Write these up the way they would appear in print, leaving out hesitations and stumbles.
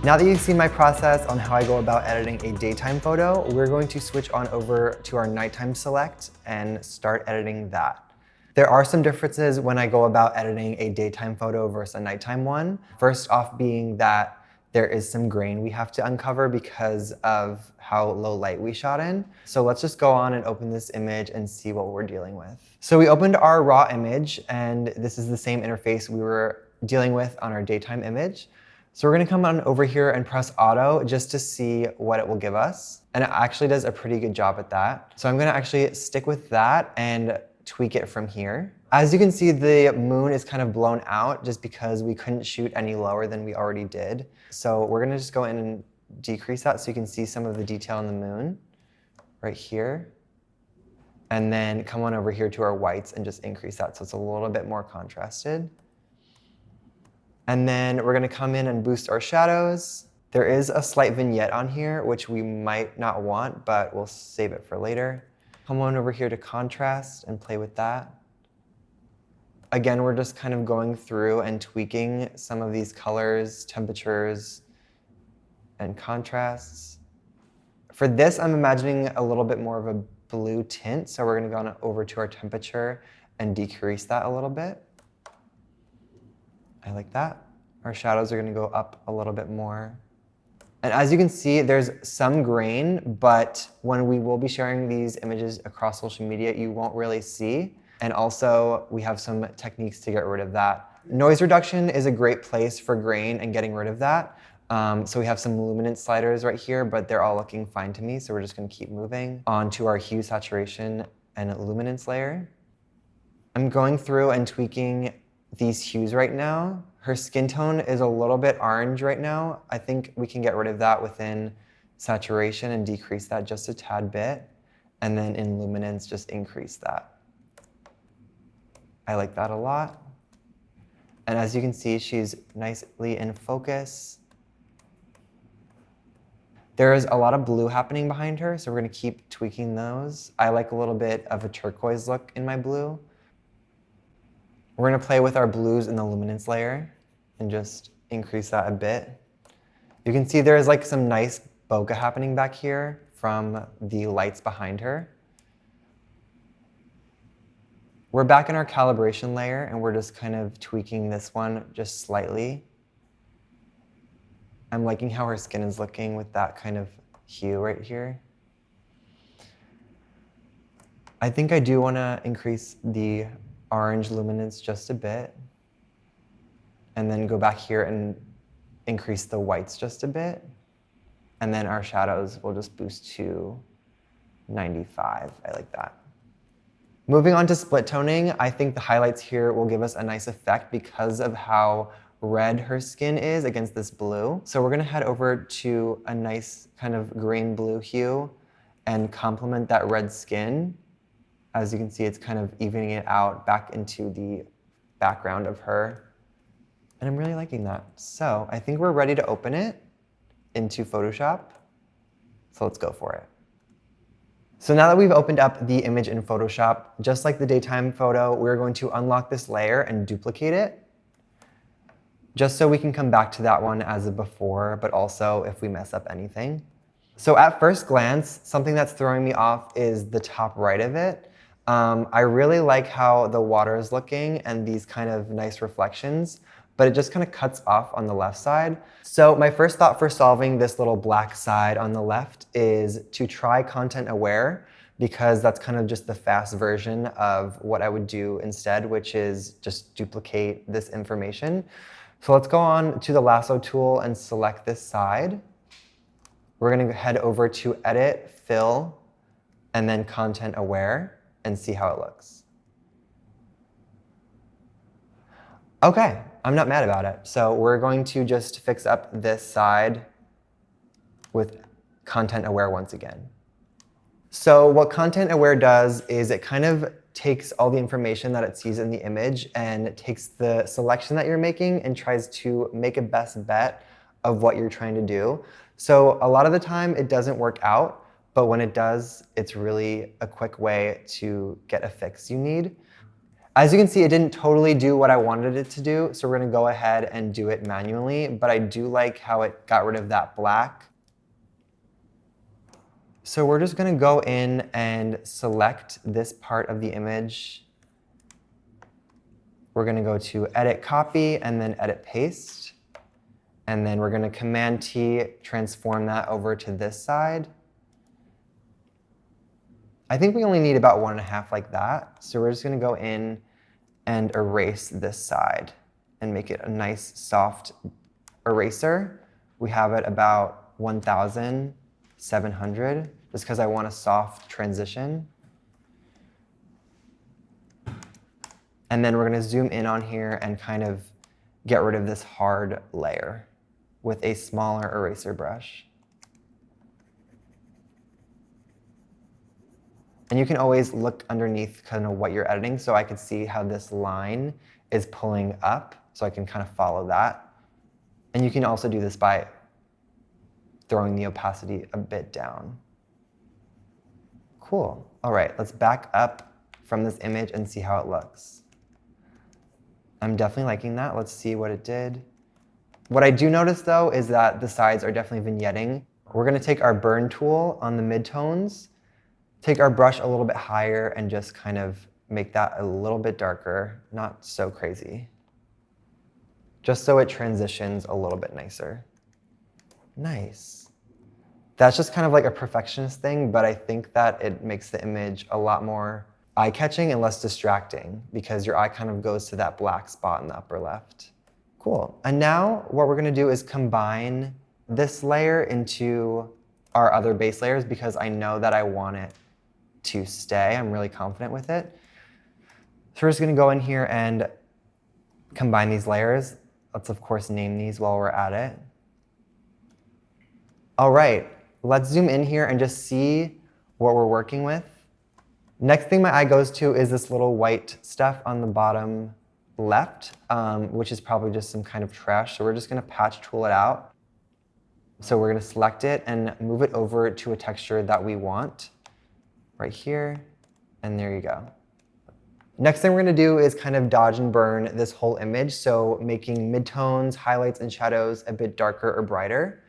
Now that you've seen my process on how I go about editing a daytime photo, we're going to switch on over to our nighttime select and start editing that. There are some differences when I go about editing a daytime photo versus a nighttime one. First off being that there is some grain we have to uncover because of how low light we shot in. So let's just go on and open this image and see what we're dealing with. So we opened our raw image, and this is the same interface we were dealing with on our daytime image. So we're gonna come on over here and press auto just to see what it will give us. And it actually does a pretty good job at that. So I'm gonna actually stick with that and tweak it from here. As you can see, the moon is kind of blown out just because we couldn't shoot any lower than we already did. So we're gonna just go in and decrease that so you can see some of the detail in the moon right here. And then come on over here to our whites and just increase that so it's a little bit more contrasted. And then we're gonna come in and boost our shadows. There is a slight vignette on here, which we might not want, but we'll save it for later. Come on over here to contrast and play with that. Again, we're just kind of going through and tweaking some of these colors, temperatures, and contrasts. For this, I'm imagining a little bit more of a blue tint, so we're gonna go on over to our temperature and decrease that a little bit. I like that. Our shadows are gonna go up a little bit more. And as you can see, there's some grain, but when we will be sharing these images across social media, you won't really see. And also, we have some techniques to get rid of that. Noise reduction is a great place for grain and getting rid of that. So we have some luminance sliders right here, but they're all looking fine to me, so we're just gonna keep moving on to our hue, saturation, and luminance layer. I'm going through and tweaking these hues right now. Her skin tone is a little bit orange right now. I think we can get rid of that within saturation and decrease that just a tad bit. And then in luminance, just increase that. I like that a lot. And as you can see, she's nicely in focus. There is a lot of blue happening behind her, so we're gonna keep tweaking those. I like a little bit of a turquoise look in my blue. We're gonna play with our blues in the luminance layer and just increase that a bit. You can see there's like some nice bokeh happening back here from the lights behind her. We're back in our calibration layer and we're just kind of tweaking this one just slightly. I'm liking how her skin is looking with that kind of hue right here. I think I do wanna increase the orange luminance just a bit, and then go back here and increase the whites just a bit, and then our shadows will just boost to 95. I like that. Moving on to split toning, I think the highlights here will give us a nice effect because of how red her skin is against this blue. So we're gonna head over to a nice kind of green blue hue and complement that red skin. As you can see, it's kind of evening it out back into the background of her. And I'm really liking that. So I think we're ready to open it into Photoshop. So let's go for it. So now that we've opened up the image in Photoshop, just like the daytime photo, we're going to unlock this layer and duplicate it, just so we can come back to that one as a before, but also if we mess up anything. So at first glance, something that's throwing me off is the top right of it. I really like how the water is looking and these kind of nice reflections, but it just kind of cuts off on the left side. So my first thought for solving this little black side on the left is to try content aware, because that's kind of just the fast version of what I would do instead, which is just duplicate this information. So let's go on to the lasso tool and select this side. We're gonna head over to Edit, Fill, and then Content Aware, and see how it looks. Okay, I'm not mad about it. So we're going to just fix up this side with Content Aware once again. So what Content Aware does is it kind of takes all the information that it sees in the image and takes the selection that you're making and tries to make a best bet of what you're trying to do. So a lot of the time it doesn't work out, but when it does, it's really a quick way to get a fix you need. As you can see, it didn't totally do what I wanted it to do, so we're gonna go ahead and do it manually, but I do like how it got rid of that black. So we're just gonna go in and select this part of the image. We're gonna go to Edit Copy and then Edit Paste. And then we're gonna Command T, transform that over to this side. I think we only need about 1.5 like that. So we're just gonna go in and erase this side and make it a nice soft eraser. We have it about 1,700, just because I want a soft transition. And then we're gonna zoom in on here and kind of get rid of this hard layer with a smaller eraser brush. And you can always look underneath kind of what you're editing, so I can see how this line is pulling up, so I can kind of follow that. And you can also do this by throwing the opacity a bit down. Cool. All right, let's back up from this image and see how it looks. I'm definitely liking that. Let's see what it did. What I do notice, though, is that the sides are definitely vignetting. We're going to take our burn tool on the midtones, take our brush a little bit higher, and just kind of make that a little bit darker, not so crazy, just so it transitions a little bit nicer. Nice. That's just kind of like a perfectionist thing, but I think that it makes the image a lot more eye-catching and less distracting because your eye kind of goes to that black spot in the upper left. Cool. And now what we're going to do is combine this layer into our other base layers because I know that I want it to stay. I'm really confident with it. So we're just going to go in here and combine these layers. Let's, of course, name these while we're at it. All right, let's zoom in here and just see what we're working with. Next thing my eye goes to is this little white stuff on the bottom left, which is probably just some kind of trash. So we're just going to patch tool it out. So we're going to select it and move it over to a texture that we want right here. And there you go. Next thing we're going to do is kind of dodge and burn this whole image. So making midtones, highlights, and shadows a bit darker or brighter.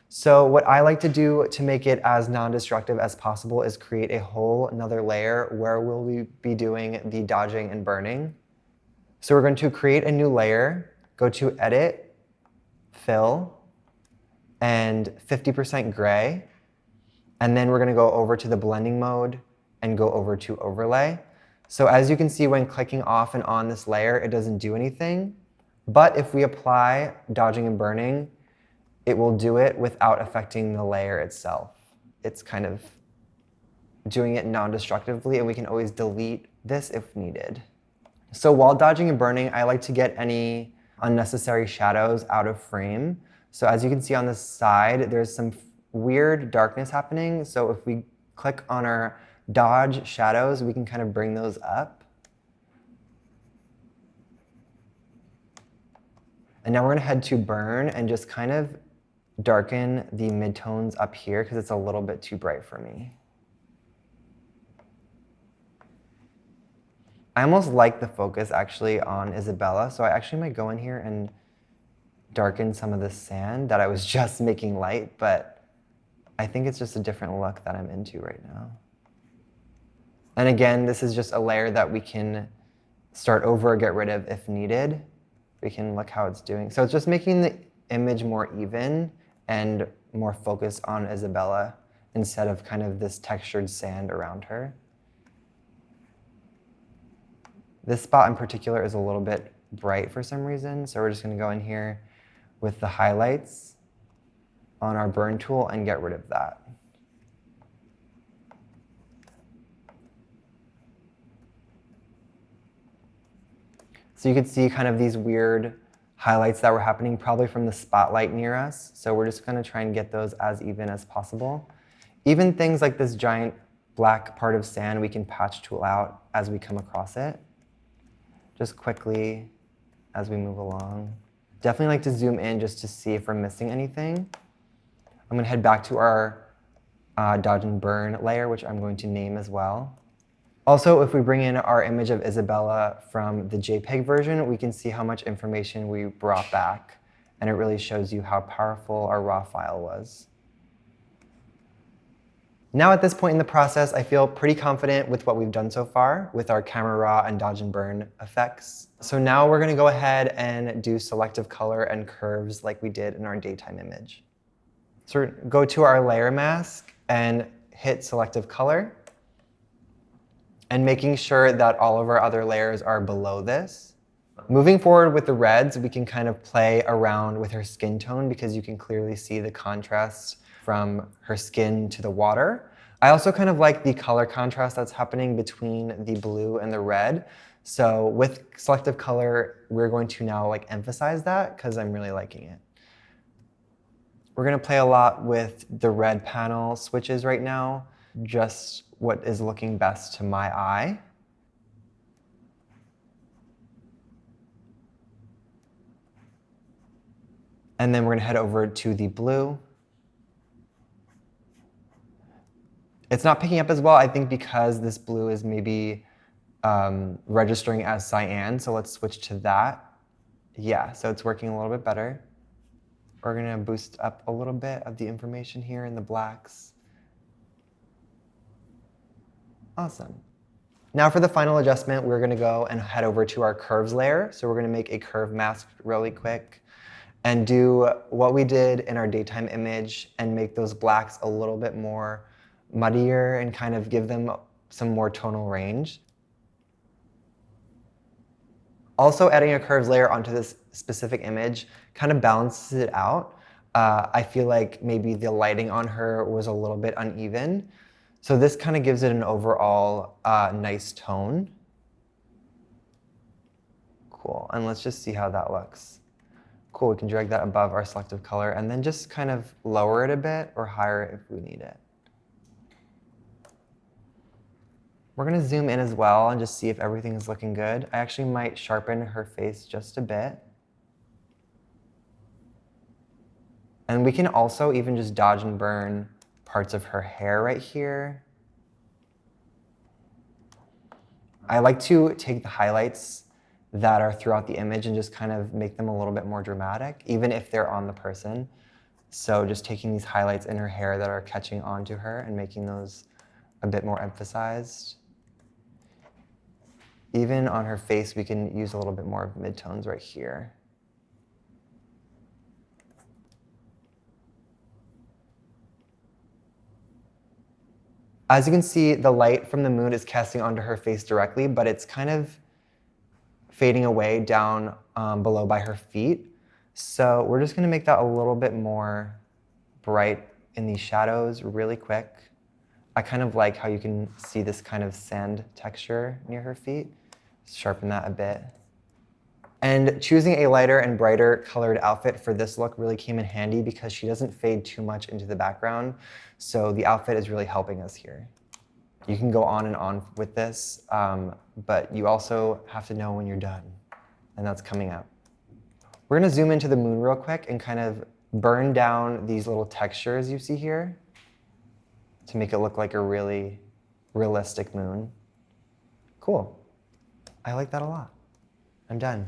So what I like to do to make it as non-destructive as possible is create a whole another layer where we'll be doing the dodging and burning. So we're going to create a new layer, go to Edit, Fill, and 50% gray. And then we're going to go over to the blending mode and go over to Overlay. So as you can see, when clicking off and on this layer, it doesn't do anything. But if we apply dodging and burning, it will do it without affecting the layer itself. It's kind of doing it non-destructively, and we can always delete this if needed. So while dodging and burning, I like to get any unnecessary shadows out of frame. So as you can see on this side, there's some weird darkness happening. So if we click on our dodge shadows, we can kind of bring those up. And now we're going to head to burn and just kind of darken the midtones up here because it's a little bit too bright for me. I almost like the focus actually on Isabella, so I actually might go in here and darken some of the sand that I was just making light, but I think it's just a different look that I'm into right now. And again, this is just a layer that we can start over or get rid of if needed. We can look how it's doing. So it's just making the image more even and more focused on Isabella instead of kind of this textured sand around her. This spot in particular is a little bit bright for some reason, so we're just going to go in here with the highlights on our burn tool and get rid of that. So you can see kind of these weird highlights that were happening probably from the spotlight near us. So we're just going to try and get those as even as possible. Even things like this giant black part of sand, we can patch tool out as we come across it. Just quickly as we move along. Definitely like to zoom in just to see if we're missing anything. I'm going to head back to our dodge and burn layer, which I'm going to name as well. Also, if we bring in our image of Isabella from the JPEG version, we can see how much information we brought back, and it really shows you how powerful our raw file was. Now at this point in the process, I feel pretty confident with what we've done so far with our camera raw and dodge and burn effects. So now we're going to go ahead and do selective color and curves like we did in our daytime image. So go to our layer mask and hit selective color, and making sure that all of our other layers are below this. Moving forward with the reds, we can kind of play around with her skin tone because you can clearly see the contrast from her skin to the water. I also kind of like the color contrast that's happening between the blue and the red. So with selective color, we're going to now emphasize that because I'm really liking it. We're going to play a lot with the red panel switches right now, just what is looking best to my eye. And then we're going to head over to the blue. It's not picking up as well, I think, because this blue is maybe registering as cyan. So let's switch to that. Yeah, so it's working a little bit better. We're going to boost up a little bit of the information here in the blacks. Awesome. Now for the final adjustment, we're going to go and head over to our curves layer. So we're going to make a curve mask really quick and do what we did in our daytime image and make those blacks a little bit more muddier and kind of give them some more tonal range. Also, adding a curves layer onto this specific image kind of balances it out. I feel like maybe the lighting on her was a little bit uneven. So this kind of gives it an overall nice tone. Cool, and let's just see how that looks. Cool, we can drag that above our selective color and then just kind of lower it a bit or higher it if we need it. We're going to zoom in as well and just see if everything is looking good. I actually might sharpen her face just a bit. And we can also even just dodge and burn parts of her hair right here. I like to take the highlights that are throughout the image and just kind of make them a little bit more dramatic, even if they're on the person. So just taking these highlights in her hair that are catching onto her and making those a bit more emphasized. Even on her face, we can use a little bit more of midtones right here. As you can see, the light from the moon is casting onto her face directly, but it's kind of fading away down below by her feet. So we're just going to make that a little bit more bright in these shadows really quick. I kind of like how you can see this kind of sand texture near her feet. Sharpen that a bit. And choosing a lighter and brighter colored outfit for this look really came in handy because she doesn't fade too much into the background. So the outfit is really helping us here. You can go on and on with this, but you also have to know when you're done, and that's coming up. We're going to zoom into the moon real quick and kind of burn down these little textures you see here to make it look like a really realistic moon. Cool. I like that a lot. I'm done.